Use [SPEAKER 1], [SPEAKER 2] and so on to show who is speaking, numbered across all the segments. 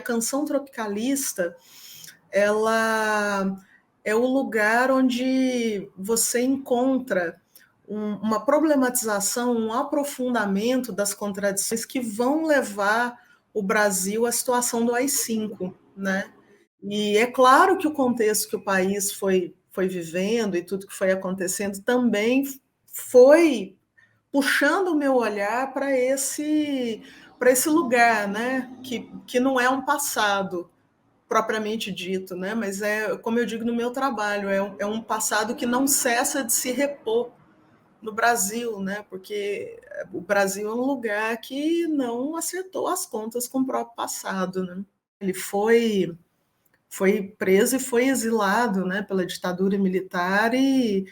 [SPEAKER 1] canção tropicalista, ela é o lugar onde você encontra uma problematização, um aprofundamento das contradições que vão levar o Brasil à situação do AI-5, né? E é claro que o contexto que o país foi vivendo e tudo que foi acontecendo também foi puxando o meu olhar para esse lugar, né? Que não é um passado propriamente dito, né? Mas é, como eu digo no meu trabalho, é um passado que não cessa de se repor no Brasil, né? Porque o Brasil é um lugar que não acertou as contas com o próprio passado, né? Ele foi preso e foi exilado, né, pela ditadura militar, e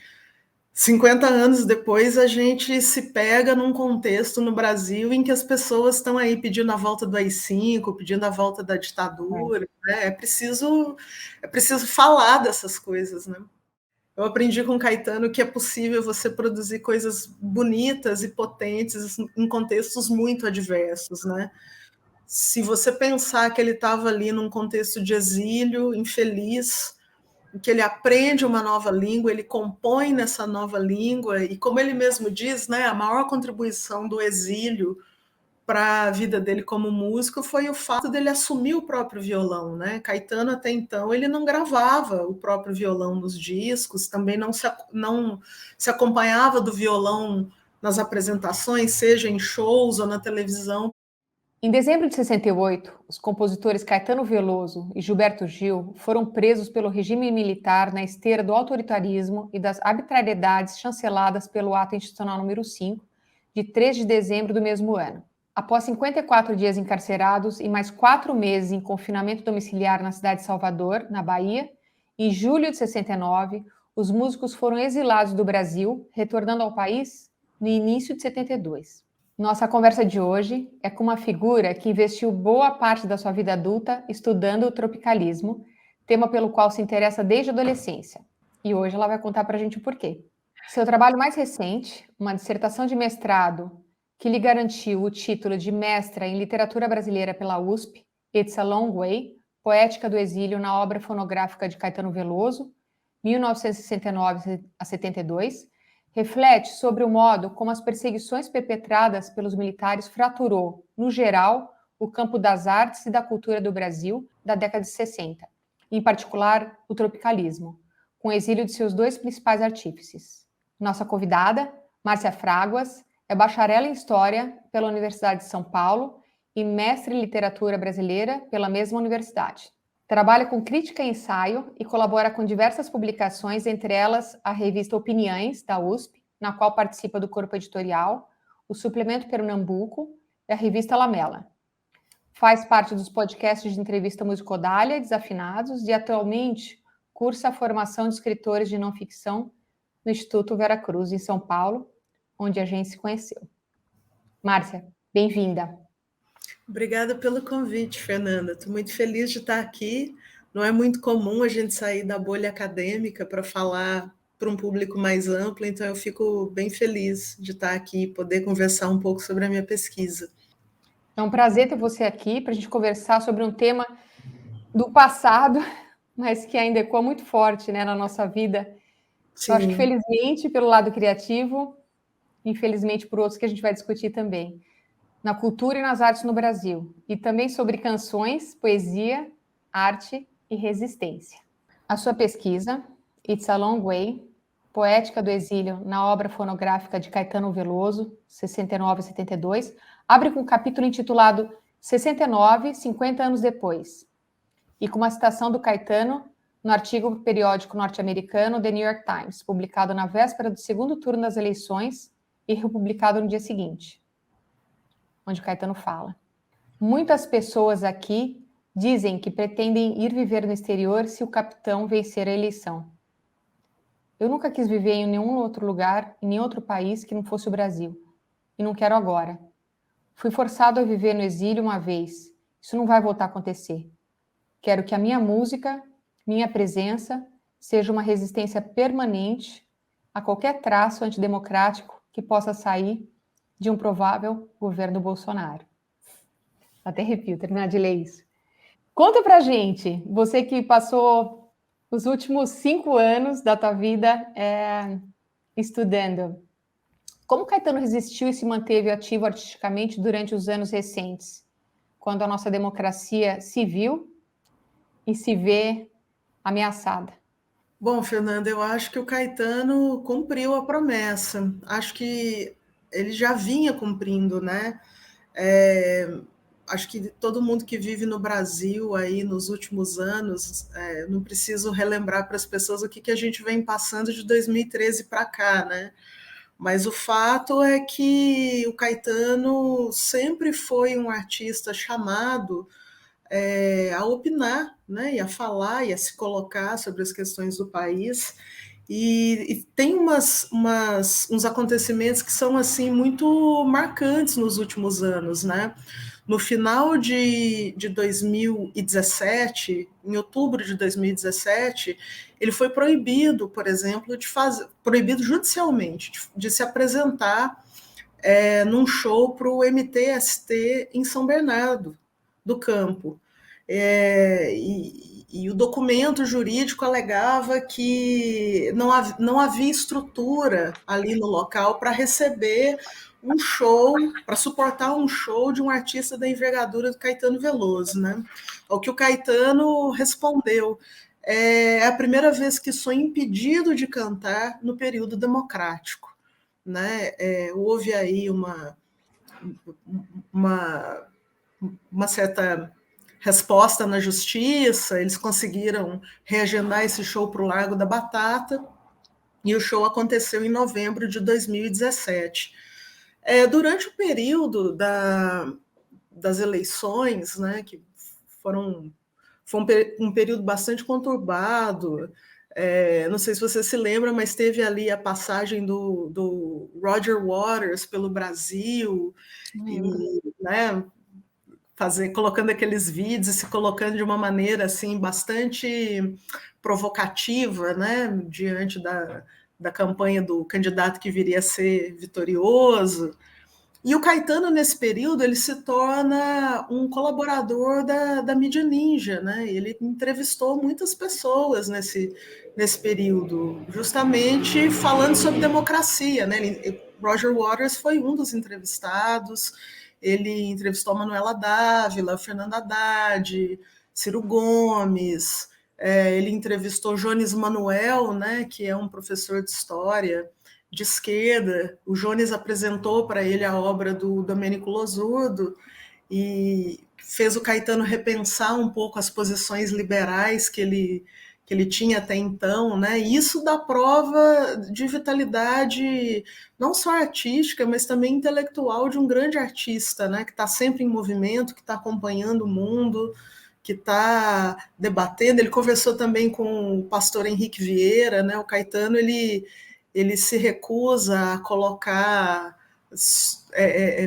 [SPEAKER 1] 50 anos depois a gente se pega num contexto no Brasil em que as pessoas estão aí pedindo a volta do AI-5, pedindo a volta da ditadura, né? É preciso falar dessas coisas, né? Eu aprendi com Caetano que é possível você produzir coisas bonitas e potentes em contextos muito adversos, né? Se você pensar que ele estava ali num contexto de exílio, infeliz, em que ele aprende uma nova língua, ele compõe nessa nova língua, e como ele mesmo diz, né, a maior contribuição do exílio para a vida dele como músico foi o fato dele assumir o próprio violão, né? Caetano até então ele não gravava o próprio violão nos discos, também não se acompanhava do violão nas apresentações, seja em shows ou na televisão.
[SPEAKER 2] Em dezembro de 68, os compositores Caetano Veloso e Gilberto Gil foram presos pelo regime militar na esteira do autoritarismo e das arbitrariedades chanceladas pelo Ato Institucional número 5, de 3 de dezembro do mesmo ano. Após 54 dias encarcerados e mais 4 meses em confinamento domiciliar na cidade de Salvador, na Bahia, em julho de 69, os músicos foram exilados do Brasil, retornando ao país no início de 72. Nossa conversa de hoje é com uma figura que investiu boa parte da sua vida adulta estudando o tropicalismo, tema pelo qual se interessa desde a adolescência. E hoje ela vai contar para a gente o porquê. Seu trabalho mais recente, uma dissertação de mestrado que lhe garantiu o título de mestra em literatura brasileira pela USP, It's a Long Way, Poética do Exílio na obra fonográfica de Caetano Veloso, 1969 a 72, reflete sobre o modo como as perseguições perpetradas pelos militares fraturou, no geral, o campo das artes e da cultura do Brasil da década de 60, em particular o tropicalismo, com o exílio de seus dois principais artífices. Nossa convidada, Márcia Fraguas, é bacharel em História pela Universidade de São Paulo e mestre em Literatura Brasileira pela mesma universidade. Trabalha com crítica e ensaio e colabora com diversas publicações, entre elas a revista Opiniões, da USP, na qual participa do corpo editorial, o Suplemento Pernambuco e a revista Lamela. Faz parte dos podcasts de entrevista Musicodália, Desafinados, e atualmente cursa a formação de escritores de não ficção no Instituto Vera Cruz, em São Paulo, onde a gente se conheceu. Márcia, bem-vinda.
[SPEAKER 1] Obrigada pelo convite, Fernanda. Estou muito feliz de estar aqui. Não é muito comum a gente sair da bolha acadêmica para falar para um público mais amplo, então eu fico bem feliz de estar aqui e poder conversar um pouco sobre a minha pesquisa.
[SPEAKER 2] É um prazer ter você aqui para a gente conversar sobre um tema do passado, mas que ainda ecoa muito forte, né, na nossa vida.
[SPEAKER 1] Sim.
[SPEAKER 2] Eu acho que, felizmente, pelo lado criativo, infelizmente por outros que a gente vai discutir também, na cultura e nas artes no Brasil, e também sobre canções, poesia, arte e resistência. A sua pesquisa, It's a Long Way, Poética do Exílio na obra fonográfica de Caetano Veloso, 69 e 72, abre com um capítulo intitulado 69, 50 anos depois, e com uma citação do Caetano no artigo periódico norte-americano The New York Times, publicado na véspera do segundo turno das eleições e republicado no dia seguinte, onde Caetano fala: muitas pessoas aqui dizem que pretendem ir viver no exterior se o capitão vencer a eleição. Eu nunca quis viver em nenhum outro lugar, em nenhum outro país que não fosse o Brasil. E não quero agora. Fui forçado a viver no exílio uma vez. Isso não vai voltar a acontecer. Quero que a minha música, minha presença, seja uma resistência permanente a qualquer traço antidemocrático que possa sair de um provável governo Bolsonaro. Até arrepio terminar de ler isso. Conta pra gente, você que passou os últimos 5 anos da tua vida estudando, como Caetano resistiu e se manteve ativo artisticamente durante os anos recentes, quando a nossa democracia se viu e se vê ameaçada?
[SPEAKER 1] Bom, Fernanda, eu acho que o Caetano cumpriu a promessa. Acho que ele já vinha cumprindo, né? É, acho que todo mundo que vive no Brasil aí nos últimos anos, não preciso relembrar para as pessoas o que a gente vem passando de 2013 para cá, né? Mas o fato é que o Caetano sempre foi um artista chamado a opinar, né, e a falar e a se colocar sobre as questões do país. E tem uns acontecimentos que são assim muito marcantes nos últimos anos, né? No final de 2017, em outubro de 2017, ele foi proibido, por exemplo, proibido judicialmente de se apresentar num show para o MTST em São Bernardo do Campo. E o documento jurídico alegava que não havia estrutura ali no local para receber um show, para suportar um show de um artista da envergadura do Caetano Veloso, né? Ao que o Caetano respondeu: é a primeira vez que sou impedido de cantar no período democrático, né? Houve aí uma, uma certa resposta na justiça, eles conseguiram reagendar esse show para o Largo da Batata, e o show aconteceu em novembro de 2017. Durante o período das eleições, né, que foi um período bastante conturbado, não sei se você se lembra, mas teve ali a passagem do Roger Waters pelo Brasil, e, né, colocando aqueles vídeos e se colocando de uma maneira assim bastante provocativa, né, diante da campanha do candidato que viria a ser vitorioso. E o Caetano, nesse período, ele se torna um colaborador da mídia ninja, né? Ele entrevistou muitas pessoas nesse período, justamente falando sobre democracia, né? Roger Waters foi um dos entrevistados, ele entrevistou a Manuela Dávila, Fernanda Haddad, Ciro Gomes, ele entrevistou Jones Manuel, né, que é um professor de história de esquerda. O Jones apresentou para ele a obra do Domênico Losurdo e fez o Caetano repensar um pouco as posições liberais que ele tinha até então, né? E isso dá prova de vitalidade não só artística, mas também intelectual de um grande artista, né? Que está sempre em movimento, que está acompanhando o mundo, que está debatendo. Ele conversou também com o pastor Henrique Vieira, né? O Caetano ele se recusa a colocar,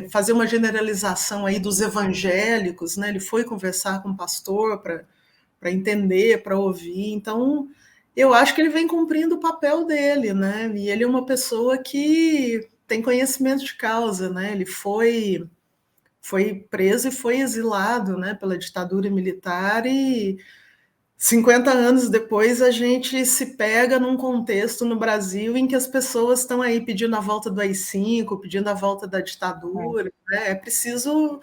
[SPEAKER 1] fazer uma generalização aí dos evangélicos, né? Ele foi conversar com o pastor para entender, para ouvir. Então, eu acho que ele vem cumprindo o papel dele, né? E ele é uma pessoa que tem conhecimento de causa, né? Ele foi preso e foi exilado, né, pela ditadura militar, e 50 anos depois a gente se pega num contexto no Brasil em que as pessoas estão aí pedindo a volta do AI-5, pedindo a volta da ditadura, né? É preciso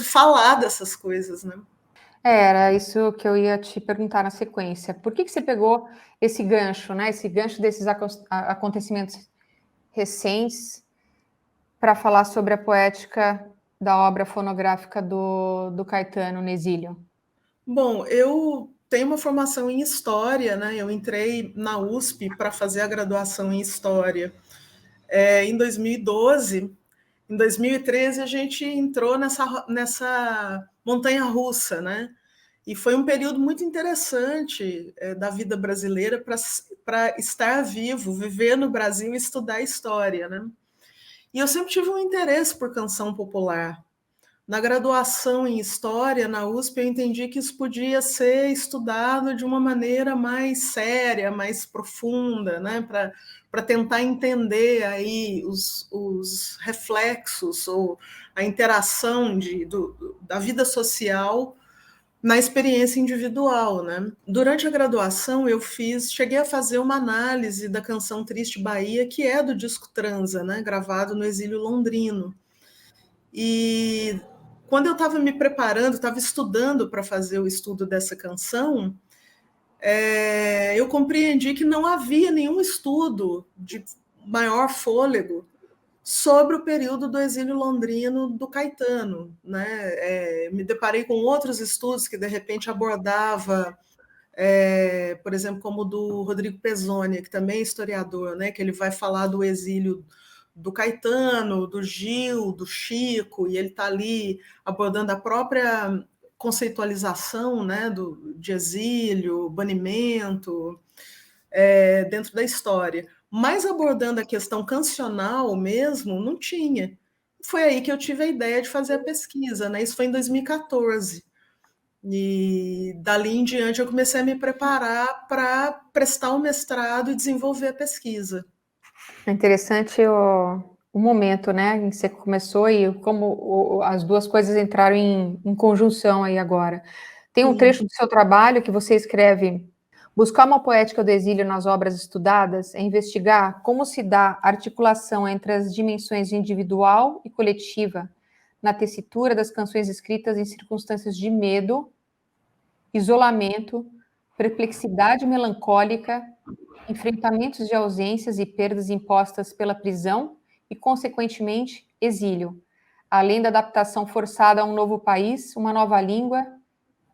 [SPEAKER 1] falar dessas coisas, né?
[SPEAKER 2] Era isso que eu ia te perguntar na sequência. Por que você pegou esse gancho, né? Esse gancho desses acontecimentos recentes para falar sobre a poética da obra fonográfica do Caetano no exílio?
[SPEAKER 1] Bom, eu tenho uma formação em História, né? Eu entrei na USP para fazer a graduação em História em 2012. Em 2013, a gente entrou nessa montanha-russa, né? E foi um período muito interessante da vida brasileira para estar vivo, viver no Brasil e estudar história, né? E eu sempre tive um interesse por canção popular. Na graduação em História, na USP, eu entendi que isso podia ser estudado de uma maneira mais séria, mais profunda, né? Para tentar entender aí os reflexos ou a interação da vida social na experiência individual, né? Durante a graduação eu cheguei a fazer uma análise da canção Triste Bahia, que é do disco Transa, né? Gravado no exílio londrino. E quando eu estava me preparando, estava estudando para fazer o estudo dessa canção, eu compreendi que não havia nenhum estudo de maior fôlego sobre o período do exílio londrino do Caetano, né? Me deparei com outros estudos que de repente abordava, por exemplo, como o do Rodrigo Pezzoni, que também é historiador, né? Que ele vai falar do exílio do Caetano, do Gil, do Chico, e ele está ali abordando a própria conceitualização, né, de exílio, banimento, dentro da história. Mas abordando a questão cancional mesmo, não tinha. Foi aí que eu tive a ideia de fazer a pesquisa, né? Isso foi em 2014. E dali em diante eu comecei a me preparar para prestar o mestrado e desenvolver a pesquisa.
[SPEAKER 2] É interessante o momento, né, em que você começou e como as duas coisas entraram em conjunção aí agora. Tem um
[SPEAKER 1] Sim.
[SPEAKER 2] trecho do seu trabalho que você escreve: buscar uma poética do exílio nas obras estudadas é investigar como se dá a articulação entre as dimensões individual e coletiva na tessitura das canções escritas em circunstâncias de medo, isolamento, perplexidade melancólica, enfrentamentos de ausências e perdas impostas pela prisão e, consequentemente, exílio, além da adaptação forçada a um novo país, uma nova língua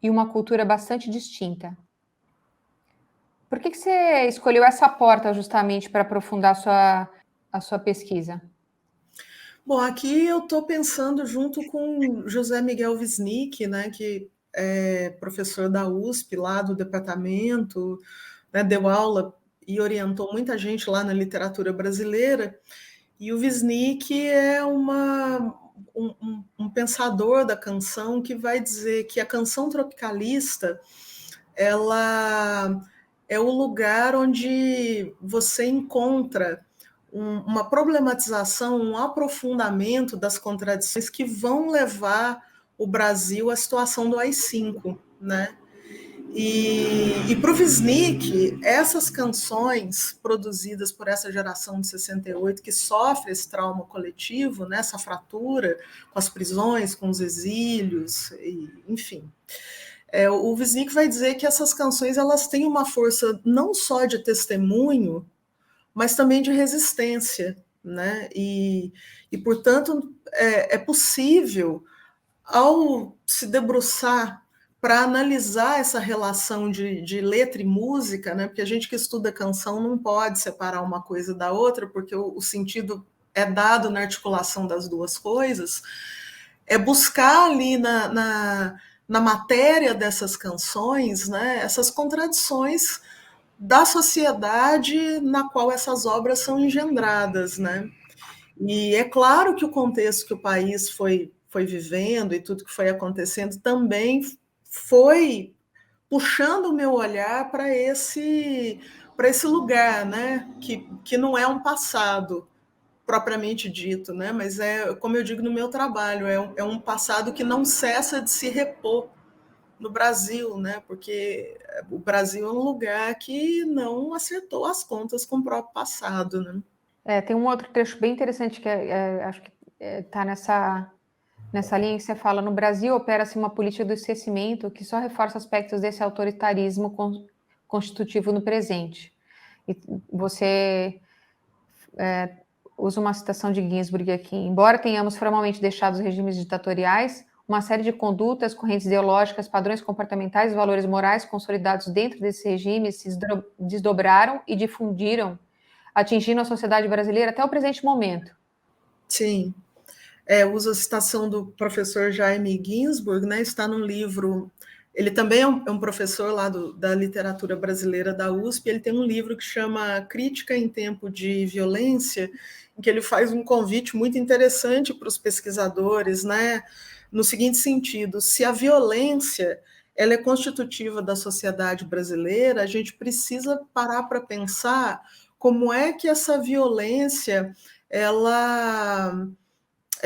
[SPEAKER 2] e uma cultura bastante distinta. Por que você escolheu essa porta justamente para aprofundar a sua pesquisa?
[SPEAKER 1] Bom, aqui eu estou pensando junto com José Miguel Wisnik, né, que é professor da USP, lá do departamento, né, deu aula e orientou muita gente lá na literatura brasileira. E o Wisnik é um pensador da canção que vai dizer que a canção tropicalista ela é o lugar onde você encontra uma problematização, um aprofundamento das contradições que vão levar o Brasil à situação do AI-5, né? E para o Wisnik, essas canções produzidas por essa geração de 68 que sofre esse trauma coletivo, né, essa fratura com as prisões, com os exílios, enfim, o Wisnik vai dizer que essas canções elas têm uma força não só de testemunho, mas também de resistência, né? E portanto, é possível, ao se debruçar para analisar essa relação de letra e música, né? Porque a gente que estuda canção não pode separar uma coisa da outra, porque o sentido é dado na articulação das duas coisas, é buscar ali na matéria dessas canções, né, essas contradições da sociedade na qual essas obras são engendradas, né? E é claro que o contexto que o país foi vivendo e tudo que foi acontecendo também foi puxando o meu olhar para esse lugar, né? Que não é um passado propriamente dito, né? Mas como eu digo no meu trabalho, é um passado que não cessa de se repor no Brasil, né? Porque o Brasil é um lugar que não acertou as contas com o próprio passado, né?
[SPEAKER 2] Tem um outro trecho bem interessante que acho que está nessa linha que você fala: no Brasil opera-se uma política do esquecimento que só reforça aspectos desse autoritarismo constitutivo no presente. E você usa uma citação de Ginsburg aqui: embora tenhamos formalmente deixado os regimes ditatoriais, uma série de condutas, correntes ideológicas, padrões comportamentais e valores morais consolidados dentro desses regimes se desdobraram e difundiram, atingindo a sociedade brasileira até o presente momento.
[SPEAKER 1] Sim. Usa a citação do professor Jaime Ginsburg, né? Está no livro. Ele também é um professor lá da literatura brasileira da USP. Ele tem um livro que chama Crítica em Tempo de Violência, em que ele faz um convite muito interessante para os pesquisadores, né? No seguinte sentido: se a violência ela é constitutiva da sociedade brasileira, a gente precisa parar para pensar como é que essa violência ela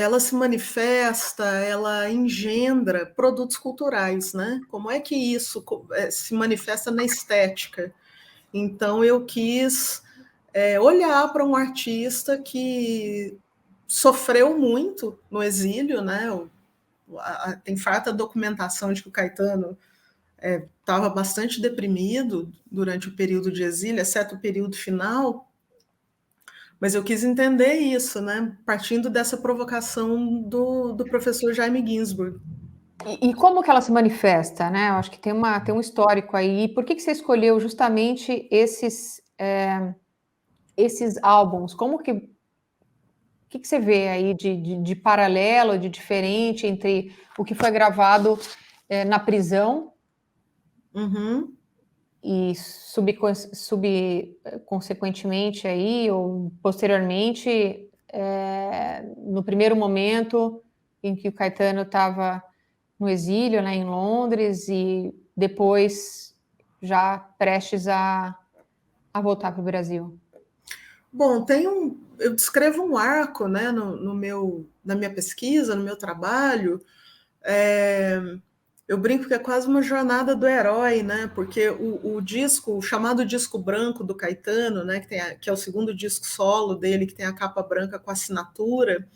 [SPEAKER 1] ela se manifesta, ela engendra produtos culturais, né? Como é que isso se manifesta na estética? Então, eu quis olhar para um artista que sofreu muito no exílio, né? Tem farta documentação de que o Caetano estava bastante deprimido durante o período de exílio, exceto o período final, mas eu quis entender isso, né? Partindo dessa provocação do professor Jaime Ginsburg.
[SPEAKER 2] E como que ela se manifesta, né? Eu acho que tem um histórico aí. E por que você escolheu justamente esses álbuns? O que você vê aí de paralelo, de diferente entre o que foi gravado na prisão
[SPEAKER 1] Uhum.
[SPEAKER 2] e subconsequentemente aí, ou posteriormente, no primeiro momento em que o Caetano estava no exílio, né, em Londres, e depois já prestes a voltar para o Brasil?
[SPEAKER 1] Bom, eu descrevo um arco, né, na minha pesquisa, no meu trabalho. É, eu brinco que é quase uma jornada do herói, né? Porque o disco, o chamado disco branco do Caetano, né, que é o segundo disco solo dele, que tem a capa branca com assinatura,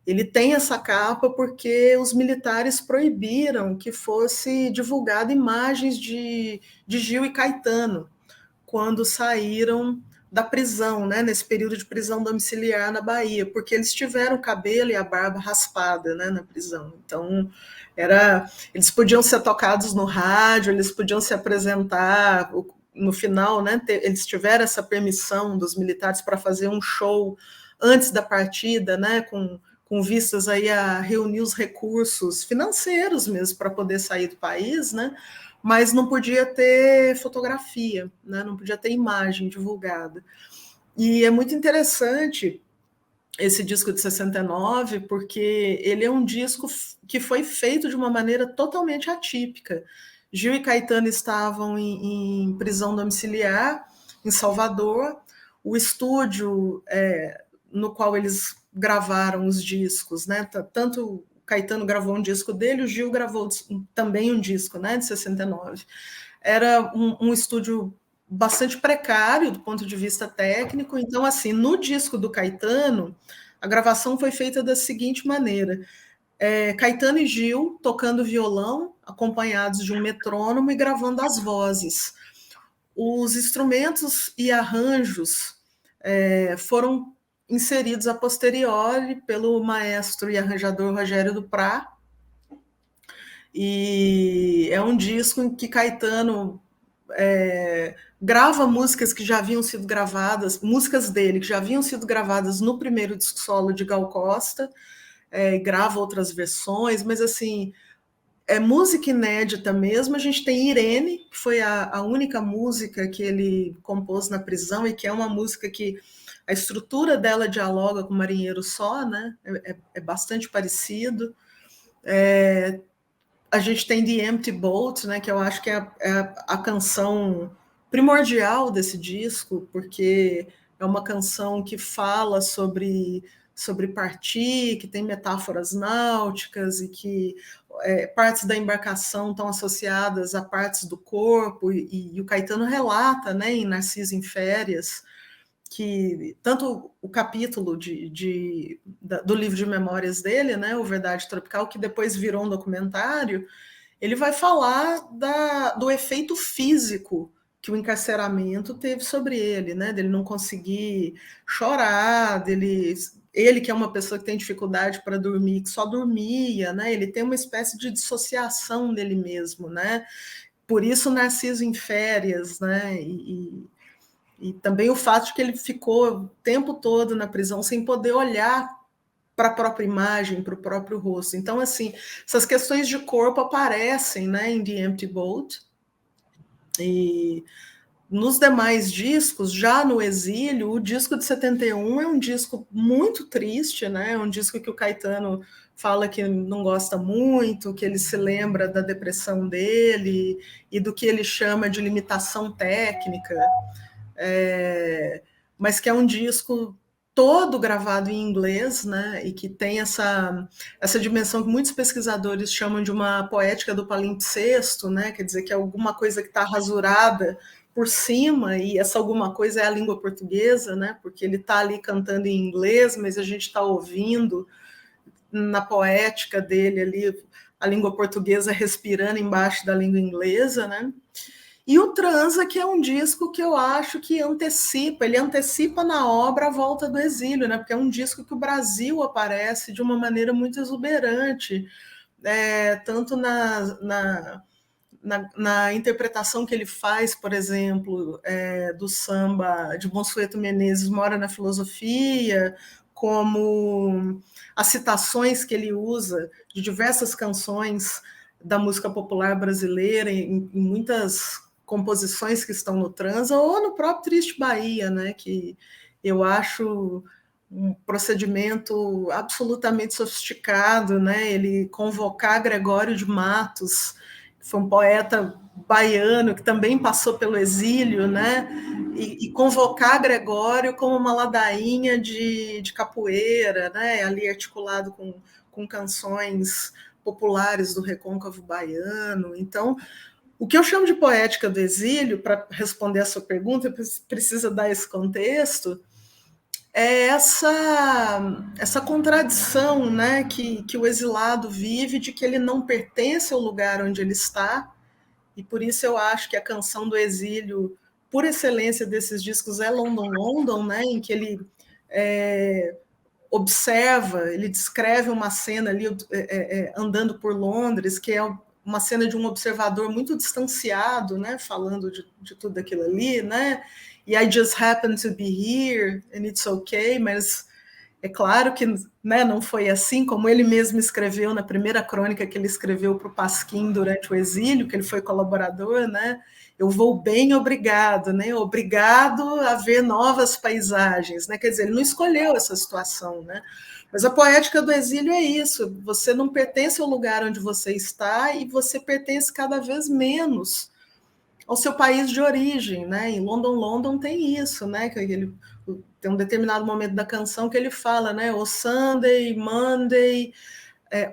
[SPEAKER 1] ele tem essa capa porque os militares proibiram que fosse divulgada imagens de Gil e Caetano quando saíram da prisão, né, nesse período de prisão domiciliar na Bahia, porque eles tiveram o cabelo e a barba raspada, né, na prisão. Então, eles podiam ser tocados no rádio, eles podiam se apresentar no final, né, eles tiveram essa permissão dos militares para fazer um show antes da partida, né, com vistas aí a reunir os recursos financeiros mesmo para poder sair do país, né? Mas não podia ter fotografia, né? Não podia ter imagem divulgada. E é muito interessante esse disco de 69, porque ele é um disco que foi feito de uma maneira totalmente atípica. Gil e Caetano estavam em prisão domiciliar, em Salvador. O estúdio no qual eles gravaram os discos, né? Tanto o Caetano gravou um disco dele, o Gil gravou também um disco, né? De 69. Era um estúdio bastante precário do ponto de vista técnico. Então, assim, no disco do Caetano, a gravação foi feita da seguinte maneira: Caetano e Gil tocando violão, acompanhados de um metrônomo e gravando as vozes. Os instrumentos e arranjos foram inseridos a posteriori pelo maestro e arranjador Rogério Duprat, e é um disco em que Caetano grava músicas que já haviam sido gravadas, músicas dele que já haviam sido gravadas no primeiro disco solo de Gal Costa, grava outras versões, mas assim, é música inédita mesmo. A gente tem Irene, que foi a única música que ele compôs na prisão e que é uma música que a estrutura dela dialoga com Marinheiro Só, né? É bastante parecido. A gente tem The Empty Boat, né? Que eu acho que é a canção primordial desse disco, porque é uma canção que fala sobre partir, que tem metáforas náuticas e que partes da embarcação estão associadas a partes do corpo, e o Caetano relata, né, em Narciso em Férias, que tanto o capítulo do livro de memórias dele, né, O Verdade Tropical, que depois virou um documentário, ele vai falar do efeito físico que o encarceramento teve sobre ele, né? Dele não conseguir chorar, ele que é uma pessoa que tem dificuldade para dormir, que só dormia, né? Ele tem uma espécie de dissociação dele mesmo, né? Por isso Narciso em Férias, né? E também o fato de que ele ficou o tempo todo na prisão sem poder olhar para a própria imagem, para o próprio rosto. Então, assim, essas questões de corpo aparecem, né, em The Empty Boat. E nos demais discos, já no exílio, o disco de 71 é um disco muito triste, né? É um disco que o Caetano fala que não gosta muito, que ele se lembra da depressão dele e do que ele chama de limitação técnica, mas que é um disco todo gravado em inglês, né, e que tem essa dimensão que muitos pesquisadores chamam de uma poética do palimpsesto, né, quer dizer que é alguma coisa que está rasurada por cima, e essa alguma coisa é a língua portuguesa, né, porque ele está ali cantando em inglês, mas a gente está ouvindo na poética dele ali a língua portuguesa respirando embaixo da língua inglesa, né? E o Transa, que é um disco que eu acho que ele antecipa na obra a volta do exílio, né? Porque é um disco que o Brasil aparece de uma maneira muito exuberante, tanto na interpretação que ele faz, por exemplo, do samba de Monsueto Menezes, Mora na Filosofia, como as citações que ele usa de diversas canções da música popular brasileira, em muitas composições que estão no Transa, ou no próprio Triste Bahia, né, que eu acho um procedimento absolutamente sofisticado, né, ele convocar Gregório de Matos, que foi um poeta baiano que também passou pelo exílio, né, e convocar Gregório como uma ladainha de capoeira, né, ali articulado com canções populares do recôncavo baiano. Então, o que eu chamo de poética do exílio, para responder a sua pergunta, precisa dar esse contexto, é essa contradição, né, que o exilado vive, de que ele não pertence ao lugar onde ele está, e por isso eu acho que a canção do exílio, por excelência desses discos, é London, London, né, em que ele observa, ele descreve uma cena ali andando por Londres, que é uma cena de um observador muito distanciado, né, falando de tudo aquilo ali, né, e I just happen to be here, and it's okay, mas é claro que, né, não foi assim, como ele mesmo escreveu na primeira crônica que ele escreveu para o Pasquim durante o exílio, que ele foi colaborador, né? Eu vou bem, obrigado, né? Obrigado a ver novas paisagens, né? Quer dizer, ele não escolheu essa situação, né? Mas a poética do exílio é isso, você não pertence ao lugar onde você está e você pertence cada vez menos ao seu país de origem, né? Em London, London tem isso, né? Que ele tem um determinado momento da canção que ele fala, né? O Sunday, Monday,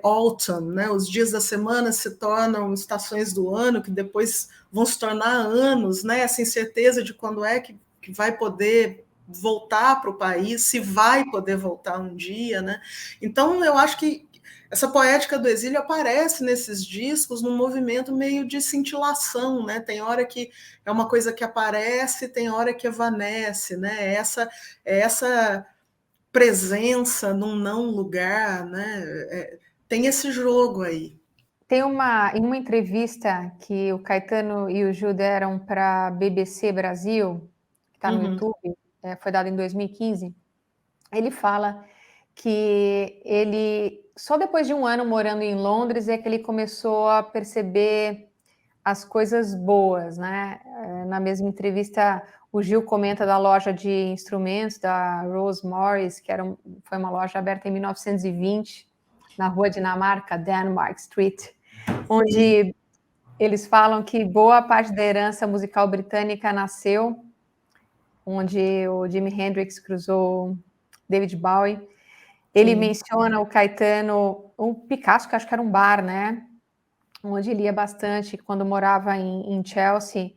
[SPEAKER 1] autumn, né? Os dias da semana se tornam estações do ano que depois vão se tornar anos, né? Essa incerteza de quando é que vai poder voltar para o país, se vai poder voltar um dia, né? Então eu acho que essa poética do exílio aparece nesses discos num movimento meio de cintilação, né? Tem hora que é uma coisa que aparece, tem hora que evanece, né? Essa presença num não lugar, né? Tem esse jogo aí.
[SPEAKER 2] Tem em uma entrevista que o Caetano e o Gil deram para a BBC Brasil, que está no YouTube, foi dado em 2015, ele fala que ele, só depois de um ano morando em Londres, é que ele começou a perceber as coisas boas, né? Na mesma entrevista, o Gil comenta da loja de instrumentos da Rose Morris, que foi uma loja aberta em 1920, na rua Dinamarca, Denmark Street, onde eles falam que boa parte da herança musical britânica nasceu, onde o Jimi Hendrix cruzou David Bowie. Ele menciona o Caetano, o Picasso, que acho que era um bar, né? Onde ele ia bastante quando morava em Chelsea,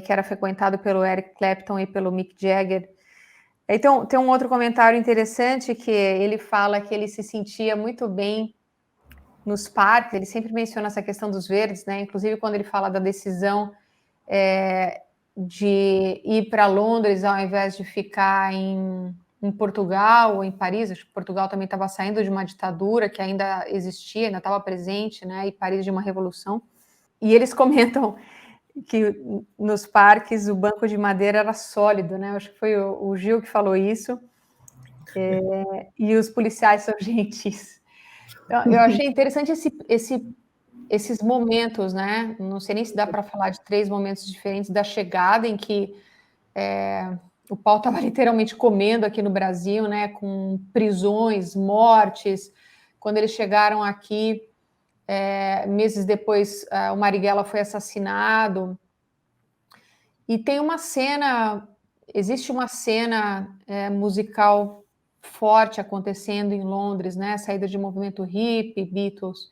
[SPEAKER 2] que era frequentado pelo Eric Clapton e pelo Mick Jagger. Então, tem um outro comentário interessante que ele fala que ele se sentia muito bem nos parques, ele sempre menciona essa questão dos verdes, né? Inclusive quando ele fala da decisão de ir para Londres ao invés de ficar em Portugal ou em Paris. Acho que Portugal também estava saindo de uma ditadura que ainda existia, ainda estava presente, né? E Paris de uma revolução. E eles comentam que nos parques o banco de madeira era sólido, né? Acho que foi o Gil que falou isso. E os policiais são gentis. Eu achei interessante esses momentos, né? Não sei nem se dá para falar de 3 momentos diferentes da chegada, em que o pau estava literalmente comendo aqui no Brasil, né? Com prisões, mortes. Quando eles chegaram aqui, meses depois, o Marighella foi assassinado. E tem uma cena existe uma cena musical forte acontecendo em Londres, né? Saída de movimento hippie, Beatles.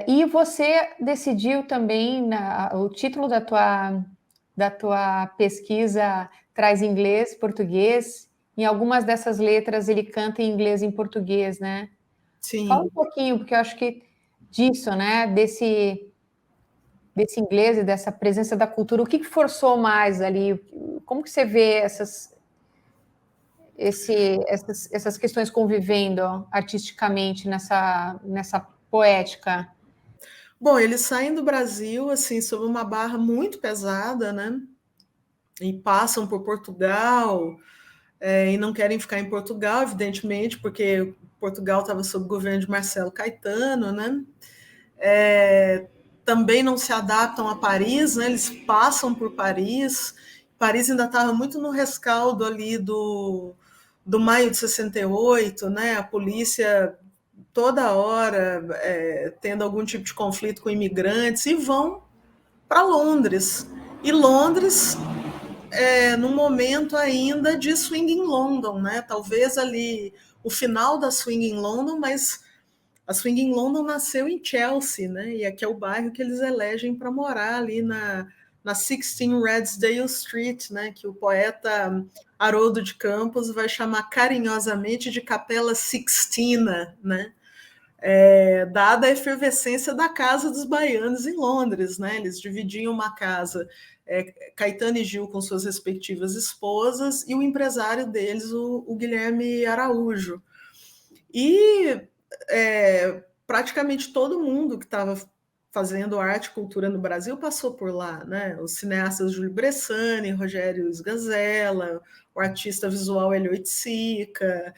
[SPEAKER 2] E você decidiu também, o título da tua pesquisa traz inglês, português. Em algumas dessas letras ele canta em inglês e em português, né? Fala um
[SPEAKER 1] Sim.
[SPEAKER 2] pouquinho, porque eu acho que disso, né? Desse inglês e dessa presença da cultura. O que forçou mais ali? Como que você vê essas questões convivendo artisticamente nessa poética?
[SPEAKER 1] Bom, eles saem do Brasil assim sob uma barra muito pesada, né? E passam por Portugal, e não querem ficar em Portugal, evidentemente, porque Portugal estava sob o governo de Marcelo Caetano, né? Também não se adaptam a Paris, né? Eles passam por Paris. Paris ainda estava muito no rescaldo ali do maio de 68, né? A polícia toda hora tendo algum tipo de conflito com imigrantes, e vão para Londres. E Londres, num momento ainda de swing in London, né? Talvez ali o final da swing in London, mas a swing in London nasceu em Chelsea, né? E aqui é o bairro que eles elegem para morar ali na 16 Redesdale Street, né? Que o poeta Haroldo de Campos vai chamar carinhosamente de Capela Sixtina, né? Dada a efervescência da Casa dos Baianos em Londres, né? Eles dividiam uma casa, Caetano e Gil com suas respectivas esposas, e o empresário deles, o Guilherme Araújo. E praticamente todo mundo que estava fazendo arte e cultura no Brasil passou por lá, né? Os cineastas Júlio Bressani, Rogério Sganzella, o artista visual Hélio Oiticica,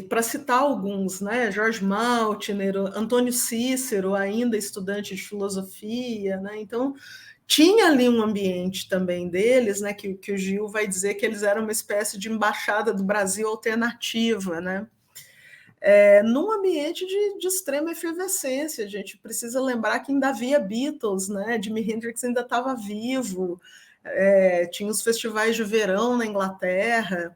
[SPEAKER 1] para citar alguns, né? Jorge Maltner, Antônio Cícero, ainda estudante de filosofia, né? Então tinha ali um ambiente também deles, né? Que o Gil vai dizer que eles eram uma espécie de embaixada do Brasil alternativa, né? Num ambiente de extrema efervescência. A gente precisa lembrar que ainda havia Beatles, né? Jimi Hendrix ainda estava vivo, tinha os festivais de verão na Inglaterra,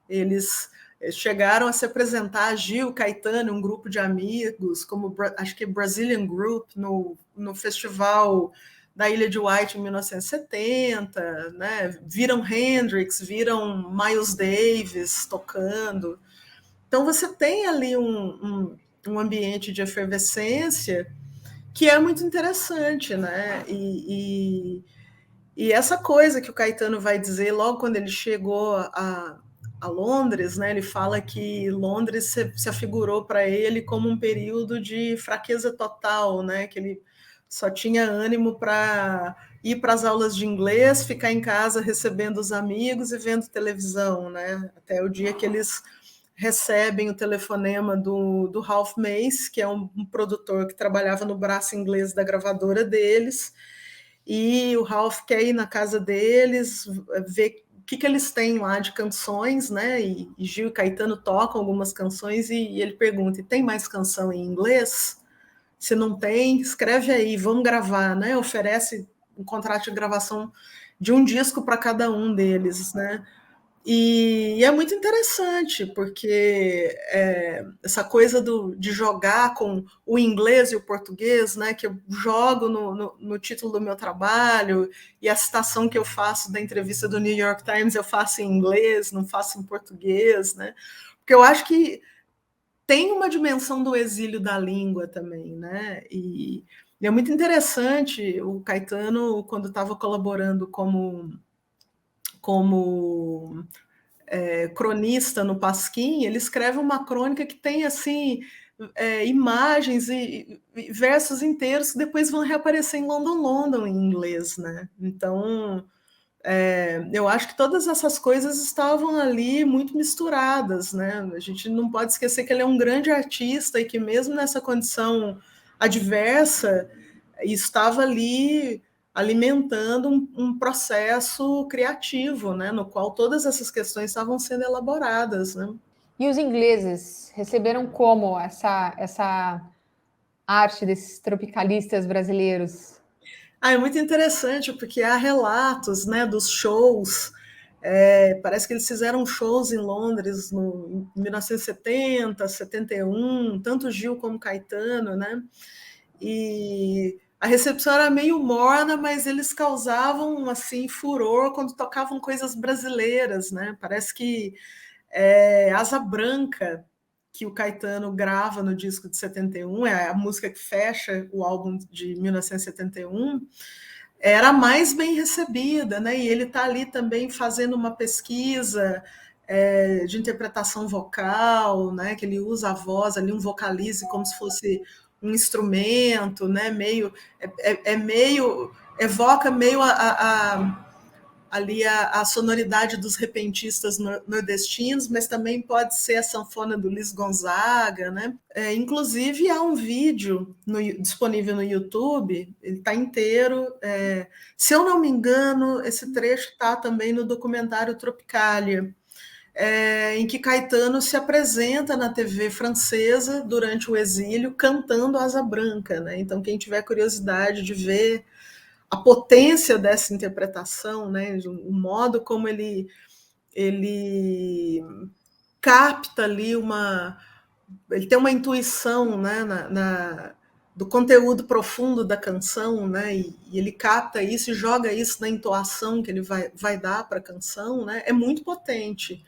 [SPEAKER 1] eles chegaram a se apresentar, Gil, Caetano, um grupo de amigos, como acho que Brazilian Group, no festival da Ilha de White em 1970, né? Viram Hendrix, viram Miles Davis tocando. Então você tem ali um ambiente de efervescência que é muito interessante, né? E essa coisa que o Caetano vai dizer logo quando ele chegou a Londres, né? Ele fala que Londres se afigurou para ele como um período de fraqueza total, né? Que ele só tinha ânimo para ir para as aulas de inglês, ficar em casa recebendo os amigos e vendo televisão, né? Até o dia que eles recebem o telefonema do Ralph Mace, que é um produtor que trabalhava no braço inglês da gravadora deles, e o Ralph quer ir na casa deles, ver o que eles têm lá de canções, né? E Gil e Caetano tocam algumas canções, e ele pergunta: e tem mais canção em inglês? Se não tem, escreve aí, vamos gravar, né? Oferece um contrato de gravação de um disco para cada um deles, né? E é muito interessante, porque essa coisa de jogar com o inglês e o português, né, que eu jogo no título do meu trabalho, e a citação que eu faço da entrevista do New York Times eu faço em inglês, não faço em português, né? Porque eu acho que tem uma dimensão do exílio da língua também, né? E é muito interessante o Caetano, quando estava colaborando como cronista no Pasquim, ele escreve uma crônica que tem assim imagens e versos inteiros que depois vão reaparecer em London, London em inglês, né? Então eu acho que todas essas coisas estavam ali muito misturadas, né? A gente não pode esquecer que ele é um grande artista e que mesmo nessa condição adversa estava ali alimentando um processo criativo, né? No qual todas essas questões estavam sendo elaboradas, né?
[SPEAKER 2] E os ingleses receberam como essa arte desses tropicalistas brasileiros?
[SPEAKER 1] É muito interessante, porque há relatos, né, dos shows. Parece que eles fizeram shows em Londres em 1970, 71, tanto Gil como Caetano, né? E a recepção era meio morna, mas eles causavam assim furor quando tocavam coisas brasileiras, né? Parece que Asa Branca, que o Caetano grava no disco de 71, é a música que fecha o álbum de 1971, era mais bem recebida, né? E ele está ali também fazendo uma pesquisa de interpretação vocal, né? Que ele usa a voz ali, um vocalize como se fosse um instrumento, né? Meio evoca meio ali a sonoridade dos repentistas nordestinos, mas também pode ser a sanfona do Luiz Gonzaga, né? Inclusive há um vídeo disponível no YouTube, ele está inteiro. Se eu não me engano, esse trecho está também no documentário Tropicália, em que Caetano se apresenta na TV francesa durante o exílio cantando Asa Branca, né? Então quem tiver curiosidade de ver a potência dessa interpretação, né, o modo como ele capta ali ele tem uma intuição, né, do conteúdo profundo da canção, né, e ele capta isso e joga isso na entoação que ele vai dar para a canção, né, é muito potente.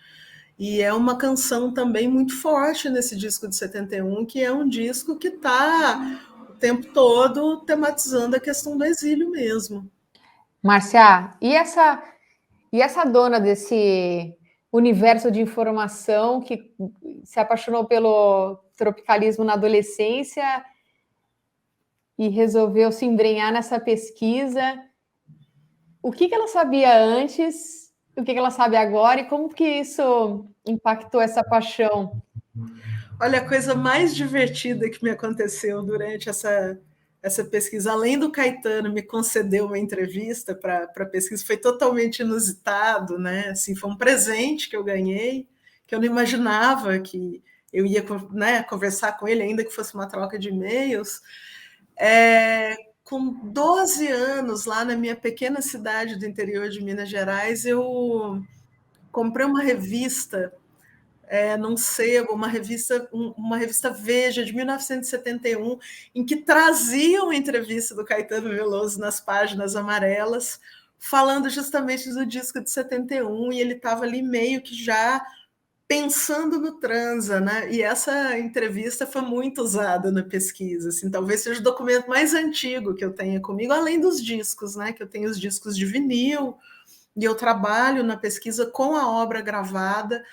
[SPEAKER 1] E é uma canção também muito forte nesse disco de 71, que é um disco que está o tempo todo tematizando a questão do exílio mesmo.
[SPEAKER 2] Márcia, e essa dona desse universo de informação que se apaixonou pelo tropicalismo na adolescência e resolveu se embrenhar nessa pesquisa, o que ela sabia antes, o que ela sabe agora e como que isso impactou essa paixão?
[SPEAKER 1] Olha, a coisa mais divertida que me aconteceu durante essa pesquisa, além do Caetano me conceder uma entrevista para a pesquisa, foi totalmente inusitado, né? Assim, foi um presente que eu ganhei, que eu não imaginava que eu ia, né, conversar com ele, ainda que fosse uma troca de e-mails. Com 12 anos, lá na minha pequena cidade do interior de Minas Gerais, eu comprei uma revista num sebo, uma revista Veja de 1971, em que traziam a entrevista do Caetano Veloso nas páginas amarelas, falando justamente do disco de 71, e ele estava ali meio que já pensando no transa, né? E essa entrevista foi muito usada na pesquisa, assim, talvez seja o documento mais antigo que eu tenha comigo, além dos discos, né? Que eu tenho os discos de vinil, e eu trabalho na pesquisa com a obra gravada,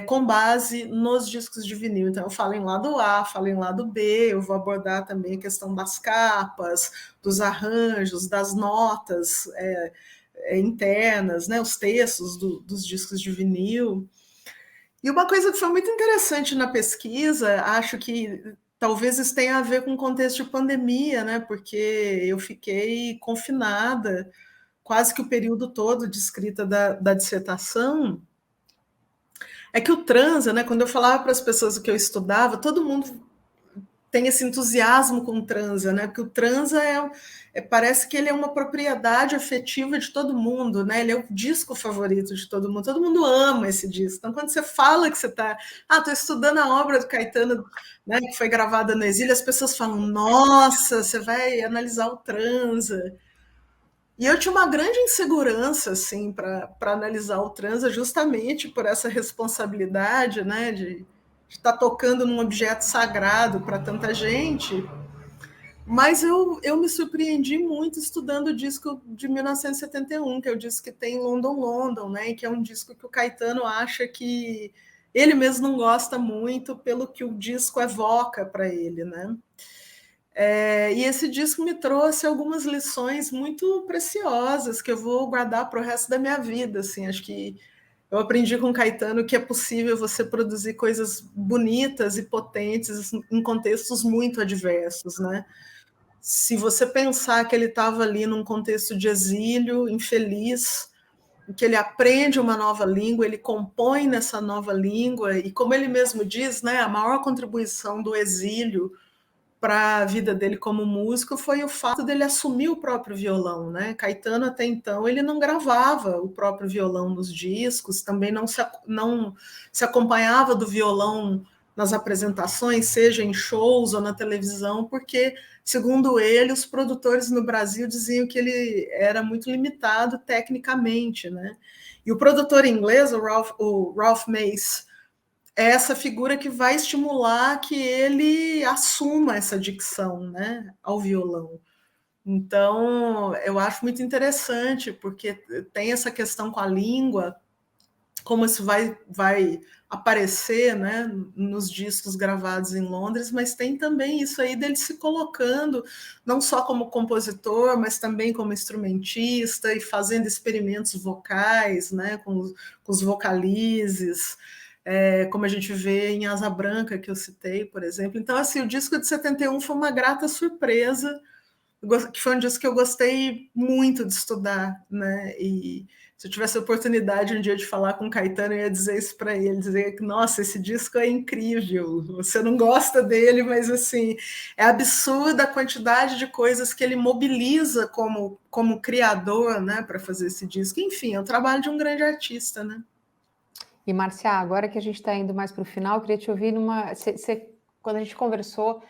[SPEAKER 1] com base nos discos de vinil. Então, eu falo em lado A, falo em lado B, eu vou abordar também a questão das capas, dos arranjos, das notas internas, né, os textos dos discos de vinil. E uma coisa que foi muito interessante na pesquisa, acho que talvez isso tenha a ver com o contexto de pandemia, né, porque eu fiquei confinada quase que o período todo de escrita da dissertação, é que o transa, né, quando eu falava para as pessoas o que eu estudava, todo mundo tem esse entusiasmo com o transa, né? Porque o transa parece que ele é uma propriedade afetiva de todo mundo, né? Ele é o disco favorito de todo mundo ama esse disco. Então, quando você fala que você está, estou estudando a obra do Caetano, né, que foi gravada no exílio, as pessoas falam, nossa, você vai analisar o transa. E eu tinha uma grande insegurança assim, para analisar o transa, justamente por essa responsabilidade, né, de estar tocando num objeto sagrado para tanta gente. Mas eu me surpreendi muito estudando o disco de 1971, que é o disco que tem London, London, né, e que é um disco que o Caetano acha que ele mesmo não gosta muito pelo que o disco evoca para ele, né? E esse disco me trouxe algumas lições muito preciosas que eu vou guardar para o resto da minha vida. Assim, acho que eu aprendi com Caetano que é possível você produzir coisas bonitas e potentes em contextos muito adversos, né? Se você pensar que ele estava ali num contexto de exílio, infeliz, em que ele aprende uma nova língua, ele compõe nessa nova língua, e como ele mesmo diz, né, a maior contribuição do exílio para a vida dele como músico foi o fato dele assumir o próprio violão, né? Caetano até então ele não gravava o próprio violão nos discos, também não se acompanhava do violão nas apresentações, seja em shows ou na televisão, porque, segundo ele, os produtores no Brasil diziam que ele era muito limitado tecnicamente, né? E o produtor inglês, o Ralph Mace, é essa figura que vai estimular que ele assuma essa dicção, né, ao violão. Então, eu acho muito interessante, porque tem essa questão com a língua, como isso vai aparecer, né, nos discos gravados em Londres, mas tem também isso aí dele se colocando, não só como compositor, mas também como instrumentista e fazendo experimentos vocais, né, com os vocalizes, como a gente vê em Asa Branca, que eu citei, por exemplo. Então, assim, o disco de 71 foi uma grata surpresa, que foi um disco que eu gostei muito de estudar, né? E se eu tivesse a oportunidade um dia de falar com o Caetano, eu ia dizer isso para ele, dizer que, nossa, esse disco é incrível, você não gosta dele, mas, assim, é absurda a quantidade de coisas que ele mobiliza como criador, né, para fazer esse disco. Enfim, é o trabalho de um grande artista, né?
[SPEAKER 2] E, Marcia, agora que a gente está indo mais para o final, eu queria te ouvir quando a gente conversou,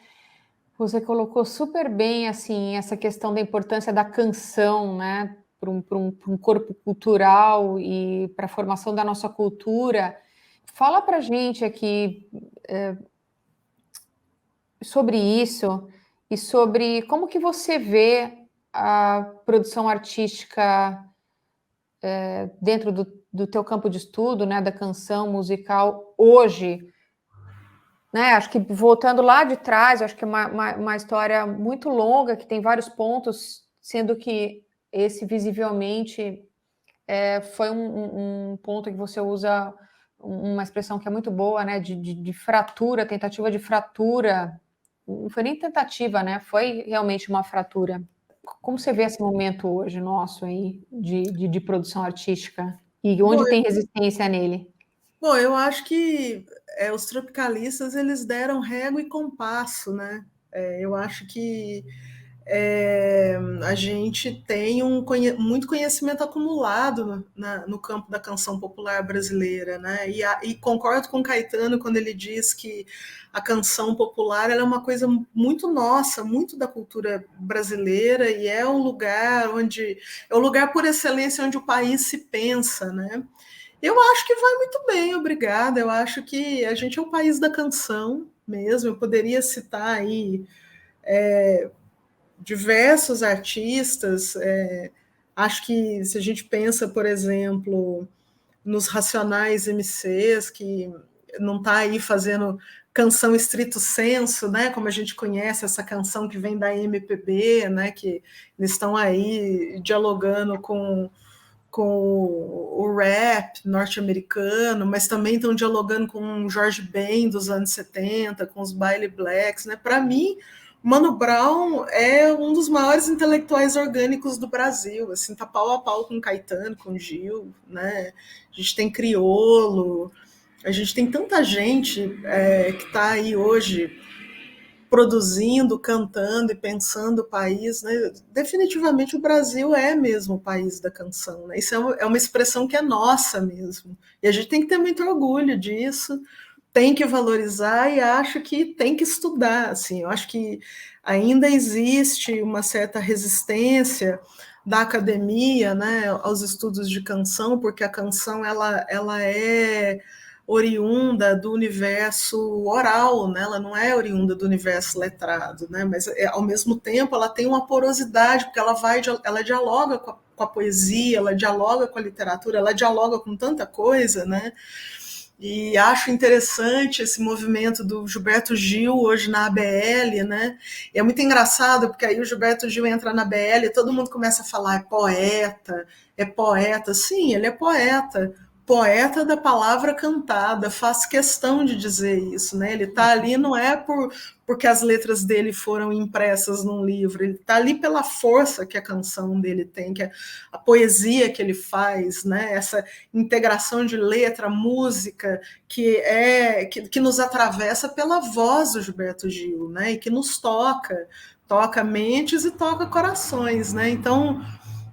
[SPEAKER 2] você colocou super bem assim essa questão da importância da canção, né, para um corpo cultural e para a formação da nossa cultura. Fala para a gente aqui sobre isso e sobre como que você vê a produção artística dentro do teu campo de estudo, né, da canção musical hoje. Né, acho que voltando lá de trás, acho que é uma história muito longa, que tem vários pontos, sendo que esse visivelmente foi um ponto que você usa uma expressão que é muito boa, né? De fratura, tentativa de fratura. Não foi nem tentativa, né? Foi realmente uma fratura. Como você vê esse momento hoje nosso aí de produção artística? E
[SPEAKER 1] Bom,
[SPEAKER 2] onde tem resistência nele?
[SPEAKER 1] Bom, eu acho que os tropicalistas eles deram régua e compasso, né? Eu acho que a gente tem muito conhecimento acumulado no campo da canção popular brasileira, né? E concordo com Caetano quando ele diz que a canção popular ela é uma coisa muito nossa, muito da cultura brasileira e é um lugar é o lugar por excelência onde o país se pensa, né? Eu acho que vai muito bem, obrigada. Eu acho que a gente é o país da canção mesmo. Eu poderia citar aí diversos artistas. Acho que se a gente pensa, por exemplo, nos Racionais MCs, que não está aí fazendo canção estrito senso, né? Como a gente conhece essa canção que vem da MPB, né? Que eles estão aí dialogando com o rap norte-americano, mas também estão dialogando com o George Ben dos anos 70, com os Baile Blacks, né? Para mim, Mano Brown é um dos maiores intelectuais orgânicos do Brasil, assim, tá pau a pau com Caetano, com Gil, né? A gente tem Criolo, a gente tem tanta gente que está aí hoje produzindo, cantando e pensando o país, né? Definitivamente o Brasil é mesmo o país da canção, né? Isso é uma expressão que é nossa mesmo. E a gente tem que ter muito orgulho disso, tem que valorizar e acho que tem que estudar, assim. Eu acho que ainda existe uma certa resistência da academia, né, aos estudos de canção, porque a canção ela é oriunda do universo oral, né? Ela não é oriunda do universo letrado, né? Mas ao mesmo tempo ela tem uma porosidade, porque ela dialoga com a poesia, ela dialoga com a literatura, ela dialoga com tanta coisa, né? E acho interessante esse movimento do Gilberto Gil hoje na ABL, né? E é muito engraçado, porque aí o Gilberto Gil entra na ABL e todo mundo começa a falar é poeta. Sim, ele é poeta. poeta da palavra cantada, faz questão de dizer isso, né? Ele está ali não é porque as letras dele foram impressas num livro, ele está ali pela força que a canção dele tem, que é a poesia que ele faz, né? Essa integração de letra, música, que nos atravessa pela voz do Gilberto Gil, né? E que nos toca mentes e toca corações, né? Então,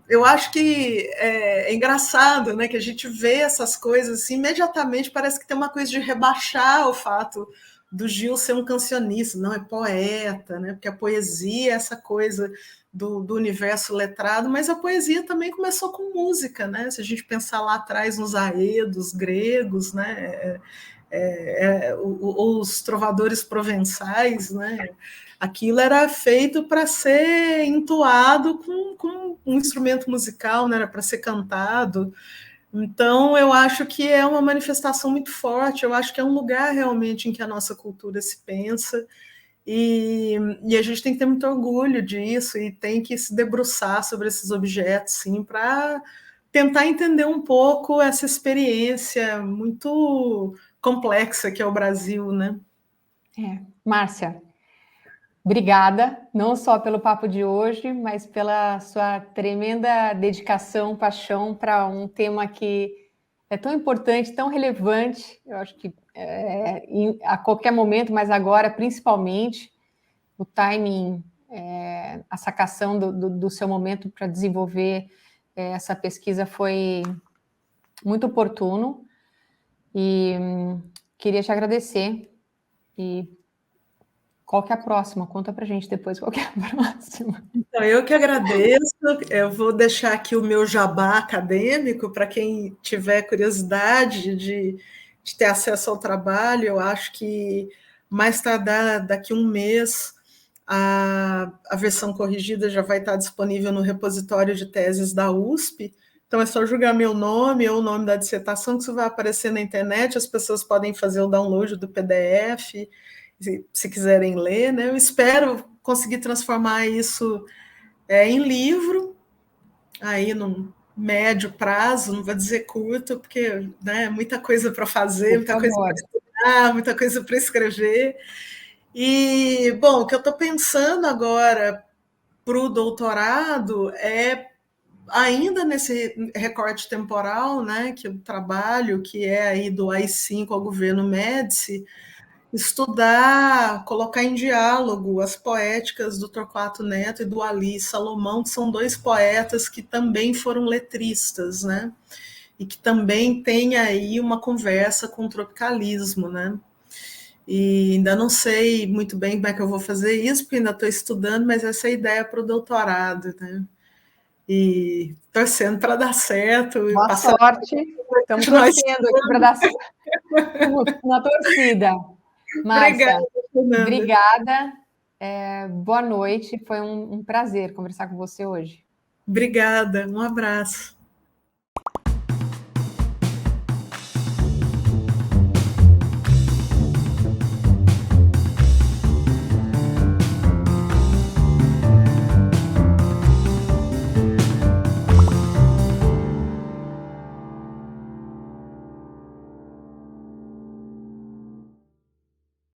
[SPEAKER 1] eu acho que é engraçado, né, que a gente vê essas coisas assim, imediatamente parece que tem uma coisa de rebaixar o fato do Gil ser um cancionista, não, é poeta, né, porque a poesia é essa coisa do universo letrado, mas a poesia também começou com música, né, se a gente pensar lá atrás nos aedos gregos, né, os trovadores provençais, né, aquilo era feito para ser entoado com um instrumento musical, né? Era para ser cantado. Então, eu acho que é uma manifestação muito forte, eu acho que é um lugar realmente em que a nossa cultura se pensa, e a gente tem que ter muito orgulho disso, e tem que se debruçar sobre esses objetos, sim, para tentar entender um pouco essa experiência muito complexa que é o Brasil, né?
[SPEAKER 2] Márcia, obrigada, não só pelo papo de hoje, mas pela sua tremenda dedicação, paixão para um tema que é tão importante, tão relevante. Eu acho que a qualquer momento, mas agora principalmente, o timing, a sacação do seu momento para desenvolver essa pesquisa foi muito oportuno e queria te agradecer. E qual que é a próxima? Conta para a gente depois qual que é a próxima.
[SPEAKER 1] Então, eu que agradeço. Eu vou deixar aqui o meu jabá acadêmico para quem tiver curiosidade de ter acesso ao trabalho. Eu acho que mais tardar daqui um mês a versão corrigida já vai estar disponível no repositório de teses da USP. Então é só jogar meu nome ou o nome da dissertação que isso vai aparecer na internet. As pessoas podem fazer o download do PDF se quiserem ler, né? Eu espero conseguir transformar isso em livro, aí num médio prazo, não vou dizer curto, porque né, é muita coisa para fazer,
[SPEAKER 2] Por
[SPEAKER 1] muita coisa
[SPEAKER 2] favor.
[SPEAKER 1] para estudar, muita coisa para escrever. E, bom, o que eu estou pensando agora para o doutorado é ainda nesse recorte temporal, né, que eu trabalho, que é aí do AI-5 ao governo Médici, estudar, colocar em diálogo as poéticas do Torquato Neto e do Ali Salomão, que são dois poetas que também foram letristas, né? E que também têm aí uma conversa com o tropicalismo, né? E ainda não sei muito bem como é que eu vou fazer isso, porque ainda estou estudando, mas essa é a ideia para o doutorado, né? E torcendo para dar certo e
[SPEAKER 2] Boa
[SPEAKER 1] passar.
[SPEAKER 2] sorte. Estamos torcendo aqui para dar uma torcida. Márcia,
[SPEAKER 1] Obrigada, Fernanda.
[SPEAKER 2] obrigada. Boa noite. Foi um prazer conversar com você hoje.
[SPEAKER 1] Obrigada, um abraço.